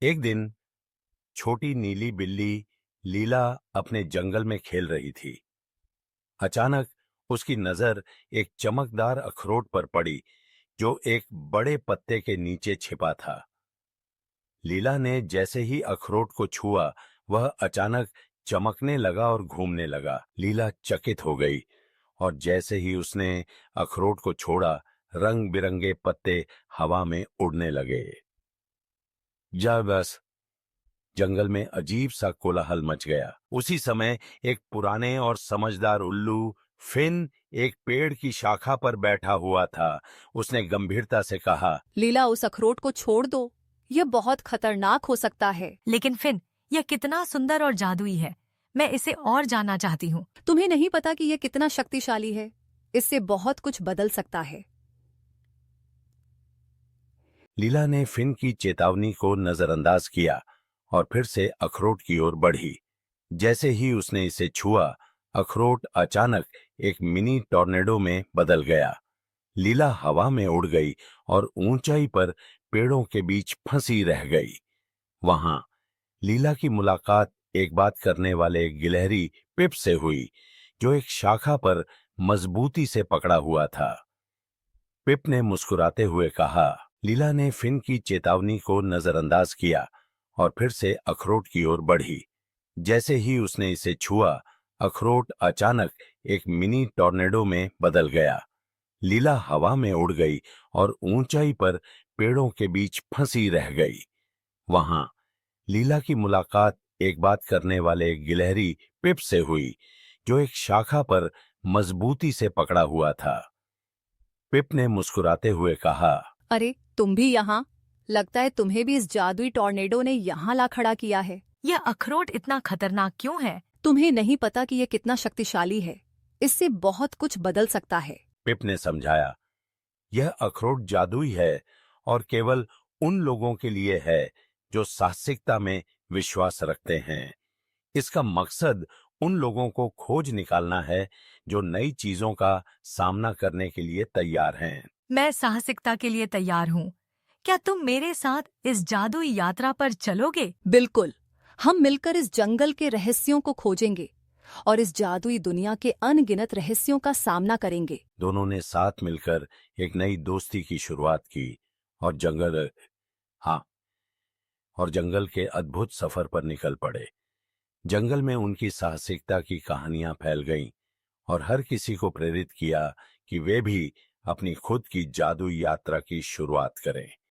एक दिन छोटी नीली बिल्ली लीला अपने जंगल में खेल रही थी। अचानक उसकी नजर एक चमकदार अखरोट पर पड़ी जो एक बड़े पत्ते के नीचे छिपा था। लीला ने जैसे ही अखरोट को छुआ, वह अचानक चमकने लगा और घूमने लगा। लीला चकित हो गई और जैसे ही उसने अखरोट को छोड़ा, रंग बिरंगे पत्ते हवा में उड़ने लगे। जा बस जंगल में अजीब सा कोलाहल मच गया। उसी समय एक पुराने और समझदार उल्लू फिन एक पेड़ की शाखा पर बैठा हुआ था। उसने गंभीरता से कहा, लीला, उस अखरोट को छोड़ दो। यह बहुत खतरनाक हो सकता है। लेकिन फिन, यह कितना सुंदर और जादुई है। मैं इसे और जानना चाहती हूँ। तुम्हें नहीं पता कि यह कितना शक्तिशाली है। इससे बहुत कुछ बदल सकता है। लीला ने फिन की चेतावनी को नजरअंदाज किया और फिर से अखरोट की ओर बढ़ी। जैसे ही उसने इसे छुआ, अखरोट अचानक एक मिनी टॉर्नेडो में बदल गया। लीला हवा में उड़ गई और ऊंचाई पर पेड़ों के बीच फंसी रह गई। वहां लीला की मुलाकात एक बात करने वाले गिलहरी पिप से हुई, जो एक शाखा पर मजबूती से पकड़ा हुआ था। पिप ने मुस्कुराते हुए कहा। लीला ने फिन की चेतावनी को नजरअंदाज किया और फिर से अखरोट की ओर बढ़ी। जैसे ही उसने इसे छुआ, अखरोट अचानक एक मिनी टॉर्नेडो में बदल गया। लीला हवा में उड़ गई और ऊंचाई पर पेड़ों के बीच फंसी रह गई। वहां लीला की मुलाकात एक बात करने वाले गिलहरी पिप से हुई, जो एक शाखा पर मजबूती से पकड़ा हुआ था। पिप ने मुस्कुराते हुए कहा, अरे, तुम भी यहाँ? लगता है तुम्हें भी इस जादुई टॉर्नेडो ने यहाँ ला खड़ा किया है। यह अखरोट इतना खतरनाक क्यों है? तुम्हें नहीं पता कि यह कितना शक्तिशाली है। इससे बहुत कुछ बदल सकता है। पिप ने समझाया, यह अखरोट जादुई है और केवल उन लोगों के लिए है जो साहसिकता में विश्वास रखते हैं। इसका मकसद उन लोगों को खोज निकालना है जो नई चीजों का सामना करने के लिए तैयार हैं। मैं साहसिकता के लिए तैयार हूँ। क्या तुम मेरे साथ इस जादुई यात्रा पर चलोगे? बिल्कुल। हम मिलकर इस जंगल के रहस्यों को खोजेंगे और इस जादुई दुनिया के अनगिनत रहस्यों का सामना करेंगे। दोनों ने साथ मिलकर एक नई दोस्ती की शुरुआत की और जंगल के अद्भुत सफर पर निकल पड़े। जंगल में उनकी साहसिकता की कहानियां फैल गईं और हर किसी को प्रेरित किया कि वे भी अपनी खुद की जादुई यात्रा की शुरुआत करें।